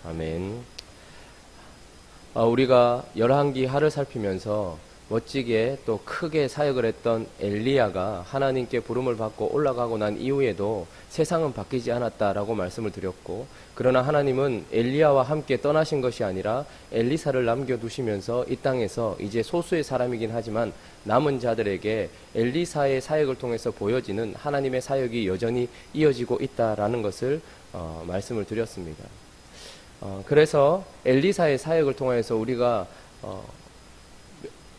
아멘. 우리가 열왕기 하를 살피면서 멋지게 또 크게 사역을 했던 엘리야가 하나님께 부름을 받고 올라가고 난 이후에도 세상은 바뀌지 않았다라고 말씀을 드렸고, 그러나 하나님은 엘리야와 함께 떠나신 것이 아니라 엘리사를 남겨두시면서 이 땅에서 이제 소수의 사람이긴 하지만 남은 자들에게 엘리사의 사역을 통해서 보여지는 하나님의 사역이 여전히 이어지고 있다라는 것을 말씀을 드렸습니다. 그래서 엘리사의 사역을 통해서 우리가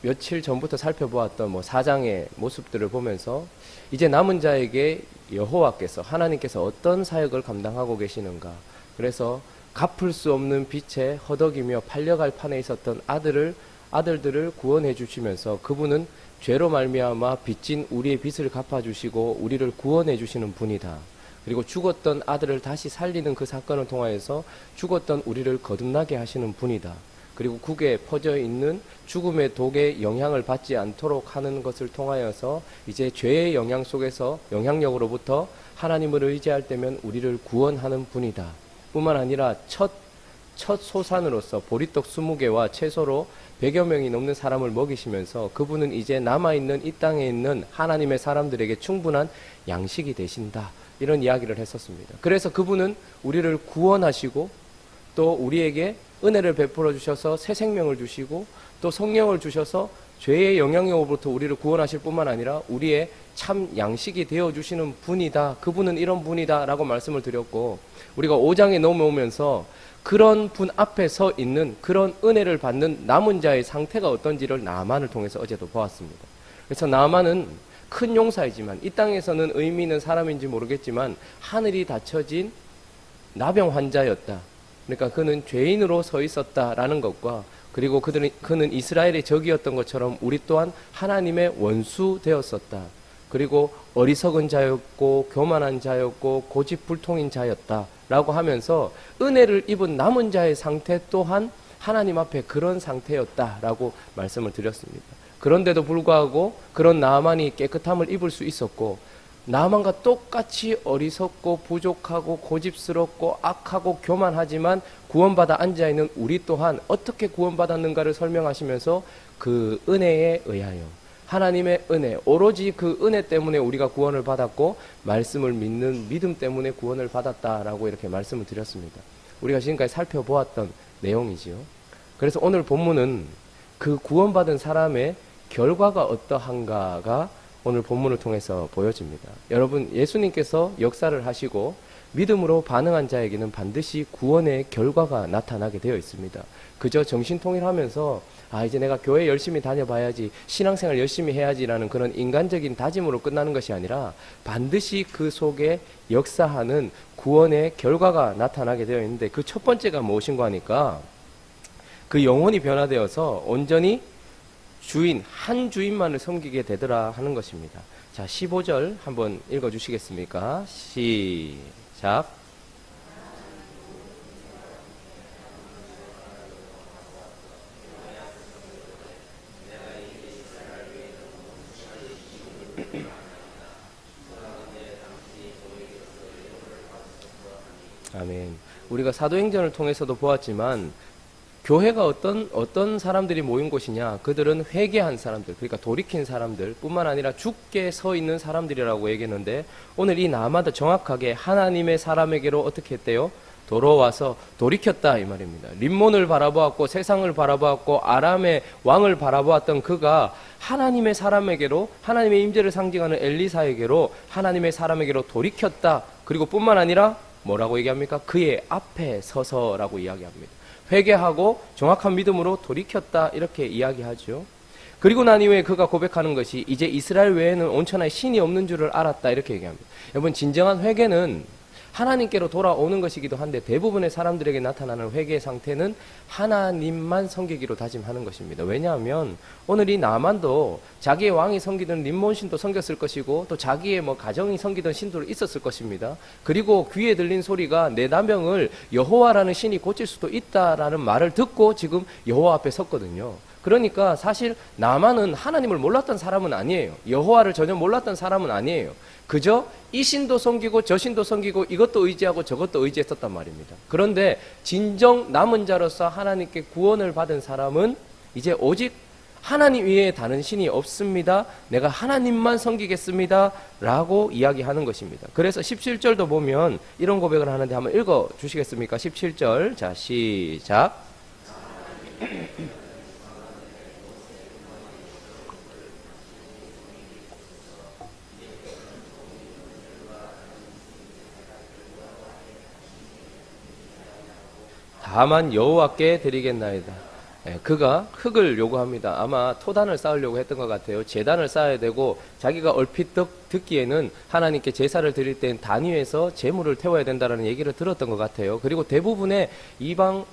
며칠 전부터 살펴보았던 사장의 모습들을 보면서 이제 남은 자에게 여호와께서, 하나님께서 어떤 사역을 감당하고 계시는가. 그래서 갚을 수 없는 빚에 허덕이며 팔려갈 판에 있었던 아들들을 구원해 주시면서 그분은 죄로 말미암아 빚진 우리의 빚을 갚아주시고 우리를 구원해 주시는 분이다. 그리고 죽었던 아들을 다시 살리는 그 사건을 통하여서 죽었던 우리를 거듭나게 하시는 분이다. 그리고 국에 퍼져 있는 죽음의 독의 영향을 받지 않도록 하는 것을 통하여서 이제 죄의 영향 속에서, 영향력으로부터 하나님을 의지할 때면 우리를 구원하는 분이다. 뿐만 아니라 첫 소산으로서 보리떡 20개와 채소로 100여 명이 넘는 사람을 먹이시면서 그분은 이제 남아있는 이 땅에 있는 하나님의 사람들에게 충분한 양식이 되신다. 이런 이야기를 했었습니다. 그래서 그분은 우리를 구원하시고 또 우리에게 은혜를 베풀어 주셔서 새 생명을 주시고 또 성령을 주셔서 죄의 영향력으로부터 우리를 구원하실 뿐만 아니라 우리의 참 양식이 되어주시는 분이다. 그분은 이런 분이다 라고 말씀을 드렸고, 우리가 5장에 넘어오면서 그런 분 앞에 서 있는 그런 은혜를 받는 남은 자의 상태가 어떤지를 나아만을 통해서 어제도 보았습니다. 그래서 나아만은 큰 용사이지만 이 땅에서는 의미 있는 사람인지 모르겠지만 하늘이 닫혀진 나병 환자였다. 그러니까 그는 죄인으로 서 있었다라는 것과, 그리고 그는 이스라엘의 적이었던 것처럼 우리 또한 하나님의 원수 되었었다. 그리고 어리석은 자였고 교만한 자였고 고집불통인 자였다라고 하면서 은혜를 입은 남은 자의 상태 또한 하나님 앞에 그런 상태였다라고 말씀을 드렸습니다. 그런데도 불구하고 그런 나아만이 깨끗함을 입을 수 있었고, 나아만과 똑같이 어리석고 부족하고 고집스럽고 악하고 교만하지만 구원받아 앉아있는 우리 또한 어떻게 구원받았는가를 설명하시면서 그 은혜에 의하여, 하나님의 은혜, 오로지 그 은혜 때문에 우리가 구원을 받았고 말씀을 믿는 믿음 때문에 구원을 받았다라고 이렇게 말씀을 드렸습니다. 우리가 지금까지 살펴보았던 내용이지요. 그래서 오늘 본문은 그 구원받은 사람의 결과가 어떠한가가 오늘 본문을 통해서 보여집니다. 여러분, 예수님께서 역사를 하시고 믿음으로 반응한 자에게는 반드시 구원의 결과가 나타나게 되어 있습니다. 그저 정신통일하면서 이제 내가 교회 열심히 다녀봐야지, 신앙생활 열심히 해야지라는 그런 인간적인 다짐으로 끝나는 것이 아니라 반드시 그 속에 역사하는 구원의 결과가 나타나게 되어 있는데, 그 첫 번째가 무엇인가 하니까 그 영혼이 변화되어서 온전히 한 주인만을 섬기게 되더라 하는 것입니다. 자, 15절 한번 읽어주시겠습니까? 시작. 아멘. 우리가 사도행전을 통해서도 보았지만 교회가 어떤 사람들이 모인 곳이냐? 그들은 회개한 사람들, 그러니까 돌이킨 사람들 뿐만 아니라 죽게 서 있는 사람들이라고 얘기했는데, 오늘 이 나아만도 정확하게 하나님의 사람에게로 어떻게 했대요? 돌아와서 돌이켰다 이 말입니다. 림몬을 바라보았고 세상을 바라보았고 아람의 왕을 바라보았던 그가 하나님의 사람에게로, 하나님의 임재를 상징하는 엘리사에게로, 하나님의 사람에게로 돌이켰다. 그리고 뿐만 아니라 뭐라고 얘기합니까? 그의 앞에 서서라고 이야기합니다. 회개하고 정확한 믿음으로 돌이켰다 이렇게 이야기하죠. 그리고 난 이후에 그가 고백하는 것이 이제 이스라엘 외에는 온천하에 신이 없는 줄을 알았다 이렇게 얘기합니다. 여러분, 진정한 회개는 하나님께로 돌아오는 것이기도 한데 대부분의 사람들에게 나타나는 회개의 상태는 하나님만 섬기기로 다짐하는 것입니다. 왜냐하면 오늘 이 나만도 자기의 왕이 섬기던 림몬신도 섬겼을 것이고 또 자기의 가정이 섬기던 신도 있었을 것입니다. 그리고 귀에 들린 소리가 내 나병을 여호와라는 신이 고칠 수도 있다라는 말을 듣고 지금 여호와 앞에 섰거든요. 그러니까 사실 나만은 하나님을 몰랐던 사람은 아니에요. 여호와를 전혀 몰랐던 사람은 아니에요. 그저 이 신도 섬기고 저 신도 섬기고 이것도 의지하고 저것도 의지했었단 말입니다. 그런데 진정 남은 자로서 하나님께 구원을 받은 사람은 이제 오직 하나님 외에 다른 신이 없습니다. 내가 하나님만 섬기겠습니다. 라고 이야기하는 것입니다. 그래서 17절도 보면 이런 고백을 하는데 한번 읽어 주시겠습니까? 17절. 자, 시작. 다만 여호와께 드리겠나이다. 그가 흙을 요구합니다. 아마 토단을 쌓으려고 했던 것 같아요. 제단을 쌓아야 되고 자기가 얼핏 듣기에는 하나님께 제사를 드릴 땐 단 위에서 제물을 태워야 된다는 얘기를 들었던 것 같아요. 그리고 대부분의 이방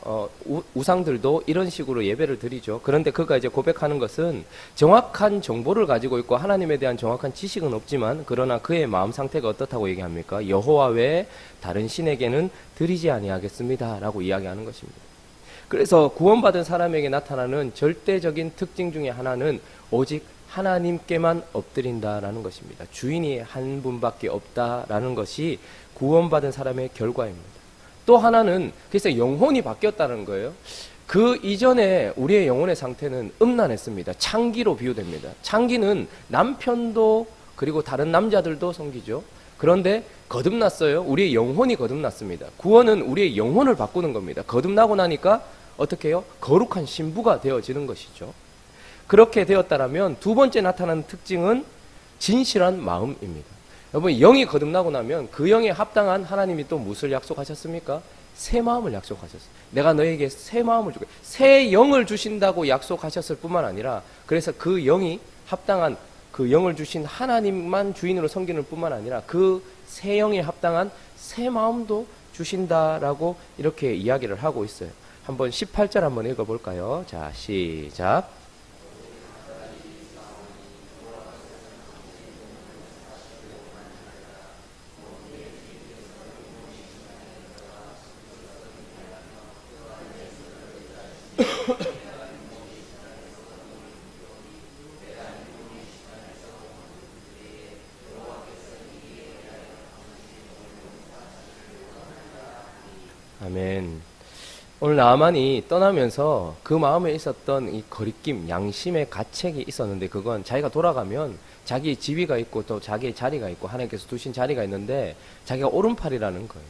우상들도 이런 식으로 예배를 드리죠. 그런데 그가 이제 고백하는 것은 정확한 정보를 가지고 있고 하나님에 대한 정확한 지식은 없지만 그러나 그의 마음 상태가 어떻다고 얘기합니까? 여호와 외에 다른 신에게는 드리지 아니하겠습니다. 라고 이야기하는 것입니다. 그래서 구원받은 사람에게 나타나는 절대적인 특징 중에 하나는 오직 하나님께만 엎드린다라는 것입니다. 주인이 한 분밖에 없다라는 것이 구원받은 사람의 결과입니다. 또 하나는 그래서 영혼이 바뀌었다는 거예요. 그 이전에 우리의 영혼의 상태는 음란했습니다. 창기로 비유됩니다. 창기는 남편도 그리고 다른 남자들도 섬기죠. 그런데 거듭났어요. 우리의 영혼이 거듭났습니다. 구원은 우리의 영혼을 바꾸는 겁니다. 거듭나고 나니까 어떻게 해요? 거룩한 신부가 되어지는 것이죠. 그렇게 되었다라면 두 번째 나타나는 특징은 진실한 마음입니다. 여러분, 영이 거듭나고 나면 그 영에 합당한 하나님이 또 무엇을 약속하셨습니까? 새 마음을 약속하셨어요. 내가 너에게 새 마음을 주고 새 영을 주신다고 약속하셨을 뿐만 아니라 그래서 그 영이 합당한 그 영을 주신 하나님만 주인으로 섬기는 뿐만 아니라 그 새 영에 합당한 새 마음도 주신다라고 이렇게 이야기를 하고 있어요. 한번 18절 한번 읽어볼까요? 자, 시작. 아멘. 오늘 나아만이 떠나면서 그 마음에 있었던 이 거리낌, 양심의 가책이 있었는데 그건 자기가 돌아가면 자기의 지위가 있고 또 자기의 자리가 있고 하나님께서 두신 자리가 있는데 자기가 오른팔이라는 거예요.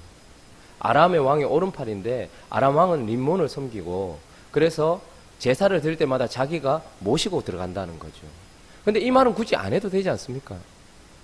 아람의 왕이 오른팔인데 아람 왕은 림몬을 섬기고 그래서 제사를 드릴 때마다 자기가 모시고 들어간다는 거죠. 근데 이 말은 굳이 안 해도 되지 않습니까?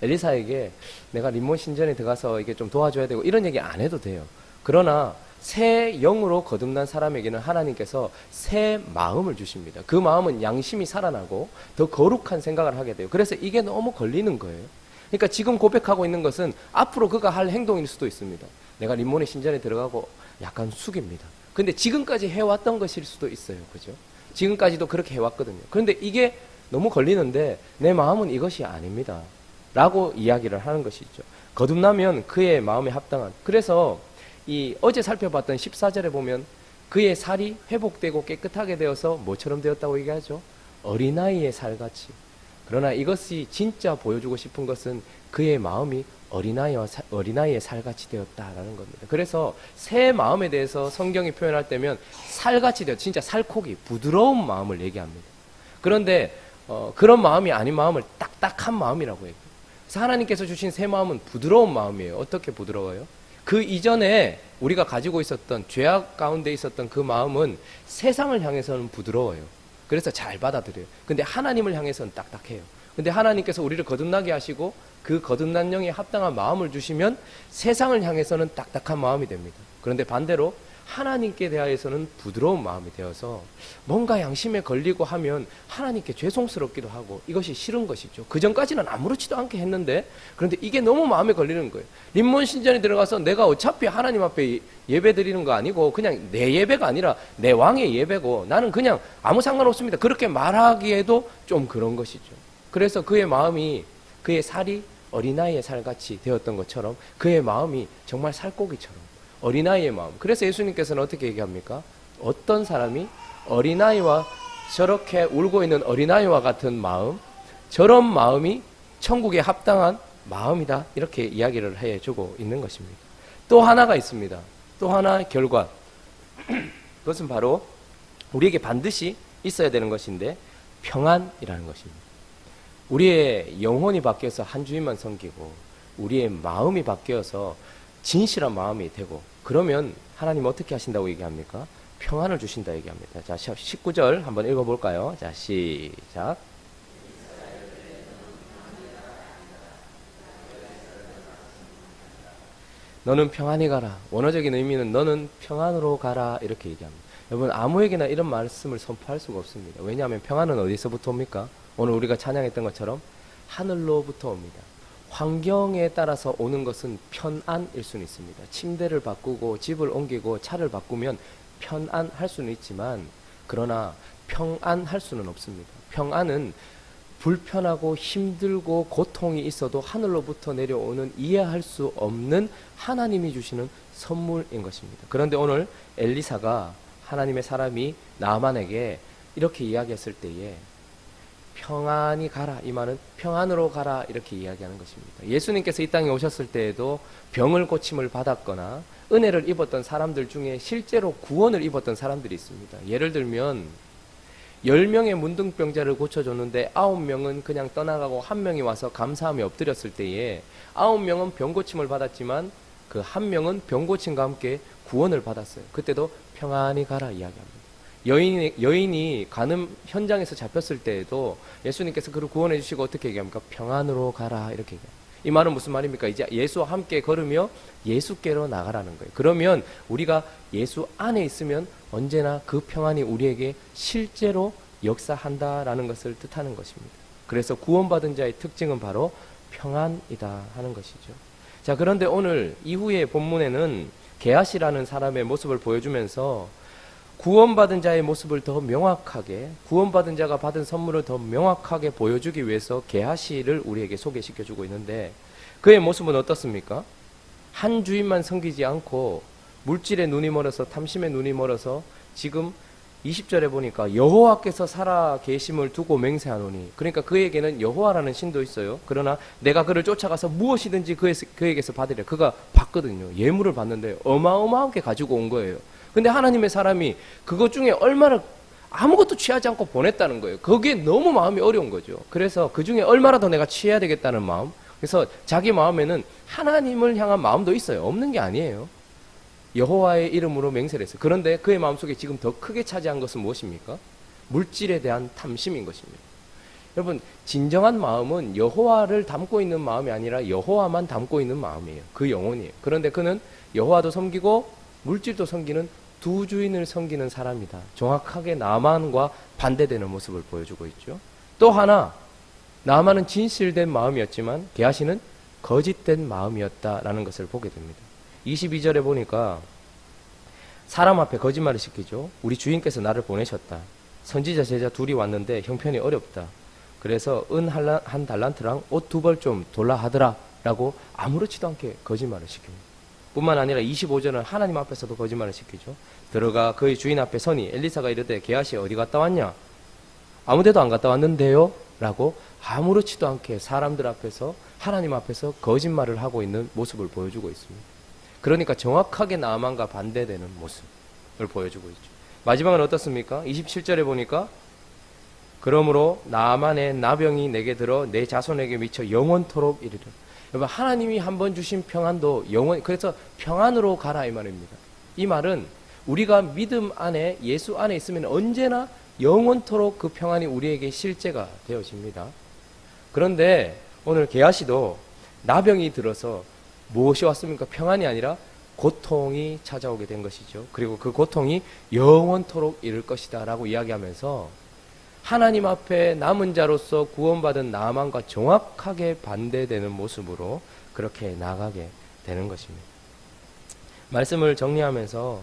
엘리사에게 내가 림몬 신전에 들어가서 이게 좀 도와줘야 되고 이런 얘기 안 해도 돼요. 그러나 새 영으로 거듭난 사람에게는 하나님께서 새 마음을 주십니다. 그 마음은 양심이 살아나고 더 거룩한 생각을 하게 돼요. 그래서 이게 너무 걸리는 거예요. 그러니까 지금 고백하고 있는 것은 앞으로 그가 할 행동일 수도 있습니다. 내가 림몬의 신전에 들어가고 약간 숙입니다. 근데 지금까지 해왔던 것일 수도 있어요. 그죠? 지금까지도 그렇게 해왔거든요. 그런데 이게 너무 걸리는데 내 마음은 이것이 아닙니다. 라고 이야기를 하는 것이죠. 거듭나면 그의 마음에 합당한. 그래서 이 어제 살펴봤던 14절에 보면 그의 살이 회복되고 깨끗하게 되어서 뭐처럼 되었다고 얘기하죠? 어린아이의 살같이. 그러나 이것이 진짜 보여주고 싶은 것은 그의 마음이 어린아이의 살같이 되었다라는 겁니다. 그래서 새 마음에 대해서 성경이 표현할 때면 살같이 되었, 진짜 살코기, 부드러운 마음을 얘기합니다. 그런데 그런 마음이 아닌 마음을 딱딱한 마음이라고 얘기해요. 그래서 하나님께서 주신 새 마음은 부드러운 마음이에요. 어떻게 부드러워요? 그 이전에 우리가 가지고 있었던 죄악 가운데 있었던 그 마음은 세상을 향해서는 부드러워요. 그래서 잘 받아들여요. 근데 하나님을 향해서는 딱딱해요. 근데 하나님께서 우리를 거듭나게 하시고 그 거듭난 영에 합당한 마음을 주시면 세상을 향해서는 딱딱한 마음이 됩니다. 그런데 반대로 하나님께 대하여서는 부드러운 마음이 되어서 뭔가 양심에 걸리고 하면 하나님께 죄송스럽기도 하고 이것이 싫은 것이죠. 그 전까지는 아무렇지도 않게 했는데 그런데 이게 너무 마음에 걸리는 거예요. 림몬 신전에 들어가서 내가 어차피 하나님 앞에 예배 드리는 거 아니고 그냥 내 예배가 아니라 내 왕의 예배고 나는 그냥 아무 상관없습니다. 그렇게 말하기에도 좀 그런 것이죠. 그래서 그의 마음이 그의 살이 어린아이의 살같이 되었던 것처럼 그의 마음이 정말 살코기처럼 어린아이의 마음. 그래서 예수님께서는 어떻게 얘기합니까? 어떤 사람이 어린아이와 저렇게 울고 있는 어린아이와 같은 마음, 저런 마음이 천국에 합당한 마음이다. 이렇게 이야기를 해주고 있는 것입니다. 또 하나가 있습니다. 또 하나의 결과. 그것은 바로 우리에게 반드시 있어야 되는 것인데 평안이라는 것입니다. 우리의 영혼이 바뀌어서 한 주인만 섬기고 우리의 마음이 바뀌어서 진실한 마음이 되고 그러면 하나님 어떻게 하신다고 얘기합니까? 평안을 주신다 얘기합니다. 자, 19절 한번 읽어볼까요? 자, 시작. 너는 평안히 가라. 원어적인 의미는 너는 평안으로 가라 이렇게 얘기합니다. 여러분 아무에게나 이런 말씀을 선포할 수가 없습니다. 왜냐하면 평안은 어디서부터 옵니까? 오늘 우리가 찬양했던 것처럼 하늘로부터 옵니다. 환경에 따라서 오는 것은 편안일 수는 있습니다. 침대를 바꾸고 집을 옮기고 차를 바꾸면 편안할 수는 있지만 그러나 평안할 수는 없습니다. 평안은 불편하고 힘들고 고통이 있어도 하늘로부터 내려오는 이해할 수 없는 하나님이 주시는 선물인 것입니다. 그런데 오늘 엘리사가 하나님의 사람이 나아만에게 이렇게 이야기했을 때에 평안히 가라, 이 말은 평안으로 가라 이렇게 이야기하는 것입니다. 예수님께서 이 땅에 오셨을 때에도 병을 고침을 받았거나 은혜를 입었던 사람들 중에 실제로 구원을 입었던 사람들이 있습니다. 예를 들면 10명의 문둥병자를 고쳐줬는데 9명은 그냥 떠나가고 1명이 와서 감사하며 엎드렸을 때에 9명은 병고침을 받았지만 그 1명은 병고침과 함께 구원을 받았어요. 그때도 평안히 가라 이야기합니다. 여인이 간음 현장에서 잡혔을 때에도 예수님께서 그를 구원해 주시고 어떻게 얘기합니까? 평안으로 가라 이렇게 얘기합니다. 이 말은 무슨 말입니까? 이제 예수와 함께 걸으며 예수께로 나가라는 거예요. 그러면 우리가 예수 안에 있으면 언제나 그 평안이 우리에게 실제로 역사한다라는 것을 뜻하는 것입니다. 그래서 구원받은 자의 특징은 바로 평안이다 하는 것이죠. 자, 그런데 오늘 이후의 본문에는 게하시라는 사람의 모습을 보여주면서 구원받은 자의 모습을 더 명확하게, 구원받은 자가 받은 선물을 더 명확하게 보여주기 위해서 게하시를 우리에게 소개시켜주고 있는데 그의 모습은 어떻습니까? 한 주인만 섬기지 않고 물질의 눈이 멀어서, 탐심의 눈이 멀어서 지금 20절에 보니까 여호와께서 살아 계심을 두고 맹세하노니, 그러니까 그에게는 여호와라는 신도 있어요. 그러나 내가 그를 쫓아가서 무엇이든지 그에게서 받으려. 그가 받거든요. 예물을 받는데 어마어마하게 가지고 온 거예요. 근데 하나님의 사람이 그것 중에 얼마나 아무것도 취하지 않고 보냈다는 거예요. 거기에 너무 마음이 어려운 거죠. 그래서 그 중에 얼마라도 내가 취해야 되겠다는 마음. 그래서 자기 마음에는 하나님을 향한 마음도 있어요. 없는 게 아니에요. 여호와의 이름으로 맹세를 했어요. 그런데 그의 마음속에 지금 더 크게 차지한 것은 무엇입니까? 물질에 대한 탐심인 것입니다. 여러분, 진정한 마음은 여호와를 담고 있는 마음이 아니라 여호와만 담고 있는 마음이에요. 그 영혼이에요. 그런데 그는 여호와도 섬기고 물질도 섬기는 두 주인을 섬기는 사람이다. 정확하게 나만과 반대되는 모습을 보여주고 있죠. 또 하나, 나만은 진실된 마음이었지만 게하시는 거짓된 마음이었다라는 것을 보게 됩니다. 22절에 보니까 사람 앞에 거짓말을 시키죠. 우리 주인께서 나를 보내셨다. 선지자 제자 둘이 왔는데 형편이 어렵다. 그래서 은 한 달란트랑 옷 2벌 좀 돌라 하더라 라고 아무렇지도 않게 거짓말을 시킵니다. 뿐만 아니라 25절은 하나님 앞에서도 거짓말을 시키죠. 들어가 그의 주인 앞에 서니 엘리사가 이르되 게하시 어디 갔다 왔냐? 아무데도 안 갔다 왔는데요? 라고 아무렇지도 않게 사람들 앞에서, 하나님 앞에서 거짓말을 하고 있는 모습을 보여주고 있습니다. 그러니까 정확하게 나아만과 반대되는 모습을 보여주고 있죠. 마지막은 어떻습니까? 27절에 보니까 그러므로 나아만의 나병이 내게 들어 내 자손에게 미쳐 영원토록 이르리라. 여러분, 하나님이 한번 주신 평안도 그래서 평안으로 가라 이 말입니다. 이 말은 우리가 믿음 안에, 예수 안에 있으면 언제나 영원토록 그 평안이 우리에게 실제가 되어집니다. 그런데 오늘 게하시도 나병이 들어서 무엇이 왔습니까? 평안이 아니라 고통이 찾아오게 된 것이죠. 그리고 그 고통이 영원토록 이를 것이다 라고 이야기하면서 하나님 앞에 남은 자로서 구원받은 나아만과 정확하게 반대되는 모습으로 그렇게 나가게 되는 것입니다. 말씀을 정리하면서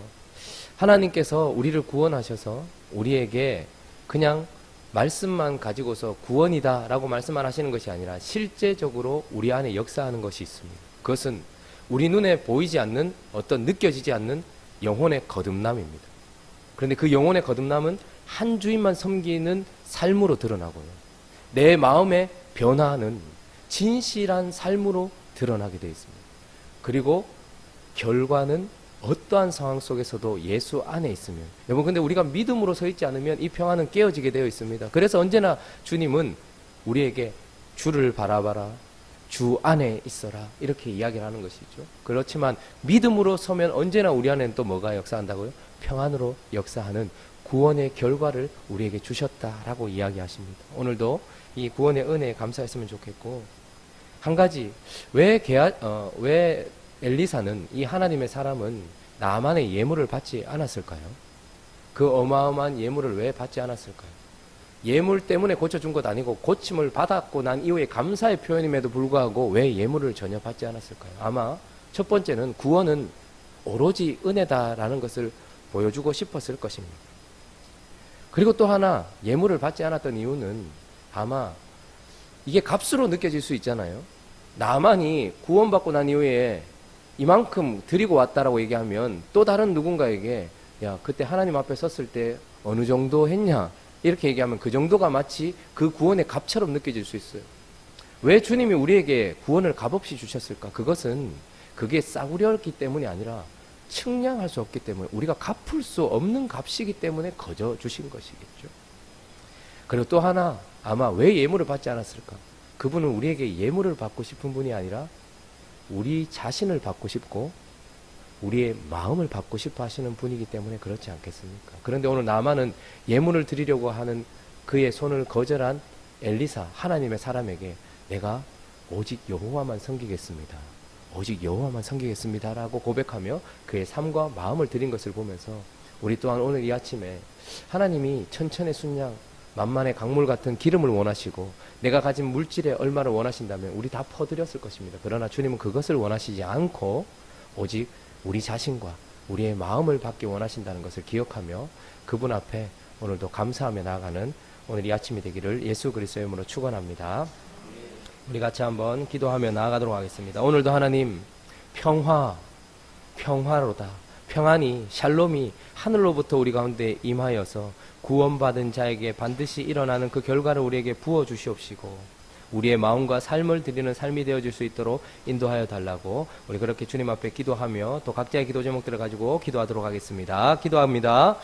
하나님께서 우리를 구원하셔서 우리에게 그냥 말씀만 가지고서 구원이다 라고 말씀만 하시는 것이 아니라 실제적으로 우리 안에 역사하는 것이 있습니다. 그것은 우리 눈에 보이지 않는, 어떤 느껴지지 않는 영혼의 거듭남입니다. 그런데 그 영혼의 거듭남은 한 주인만 섬기는 삶으로 드러나고요. 내 마음의 변화는 진실한 삶으로 드러나게 되어 있습니다. 그리고 결과는 어떠한 상황 속에서도 예수 안에 있으면, 여러분 근데 우리가 믿음으로 서 있지 않으면 이 평안은 깨어지게 되어 있습니다. 그래서 언제나 주님은 우리에게 주를 바라봐라, 주 안에 있어라, 이렇게 이야기를 하는 것이죠. 그렇지만 믿음으로 서면 언제나 우리 안에는 또 뭐가 역사한다고요? 평안으로 역사하는 구원의 결과를 우리에게 주셨다라고 이야기하십니다. 오늘도 이 구원의 은혜에 감사했으면 좋겠고, 한 가지, 왜 엘리사는, 이 하나님의 사람은 나만의 예물을 받지 않았을까요? 그 어마어마한 예물을 왜 받지 않았을까요? 예물 때문에 고쳐준 것 아니고 고침을 받았고 난 이후에 감사의 표현임에도 불구하고 왜 예물을 전혀 받지 않았을까요? 아마 첫 번째는 구원은 오로지 은혜다라는 것을 보여주고 싶었을 것입니다. 그리고 또 하나, 예물을 받지 않았던 이유는 아마 이게 값으로 느껴질 수 있잖아요. 나만이 구원받고 난 이후에 이만큼 드리고 왔다라고 얘기하면 또 다른 누군가에게, 야, 그때 하나님 앞에 섰을 때 어느 정도 했냐, 이렇게 얘기하면 그 정도가 마치 그 구원의 값처럼 느껴질 수 있어요. 왜 주님이 우리에게 구원을 값없이 주셨을까? 그게 싸구려였기 때문이 아니라 측량할 수 없기 때문에, 우리가 갚을 수 없는 값이기 때문에 거저 주신 것이겠죠. 그리고 또 하나, 아마 왜 예물을 받지 않았을까? 그분은 우리에게 예물을 받고 싶은 분이 아니라 우리 자신을 받고 싶고 우리의 마음을 받고 싶어 하시는 분이기 때문에 그렇지 않겠습니까? 그런데 오늘 나만은 예물을 드리려고 하는 그의 손을 거절한 엘리사, 하나님의 사람에게 내가 오직 여호와만 섬기겠습니다, 오직 여호와만 섬기겠습니다 라고 고백하며 그의 삶과 마음을 드린 것을 보면서, 우리 또한 오늘 이 아침에 하나님이 천천의 순양, 만만의 강물 같은 기름을 원하시고 내가 가진 물질에 얼마를 원하신다면 우리 다 퍼드렸을 것입니다. 그러나 주님은 그것을 원하시지 않고 오직 우리 자신과 우리의 마음을 받기 원하신다는 것을 기억하며 그분 앞에 오늘도 감사하며 나아가는 오늘 이 아침이 되기를 예수 그리스도의 이름으로 축원합니다. 우리 같이 한번 기도하며 나아가도록 하겠습니다. 오늘도 하나님, 평화로다, 평안이, 샬롬이 하늘로부터 우리 가운데 임하여서 구원받은 자에게 반드시 일어나는 그 결과를 우리에게 부어주시옵시고 우리의 마음과 삶을 드리는 삶이 되어질 수 있도록 인도하여 달라고, 우리 그렇게 주님 앞에 기도하며 또 각자의 기도 제목들을 가지고 기도하도록 하겠습니다. 기도합니다.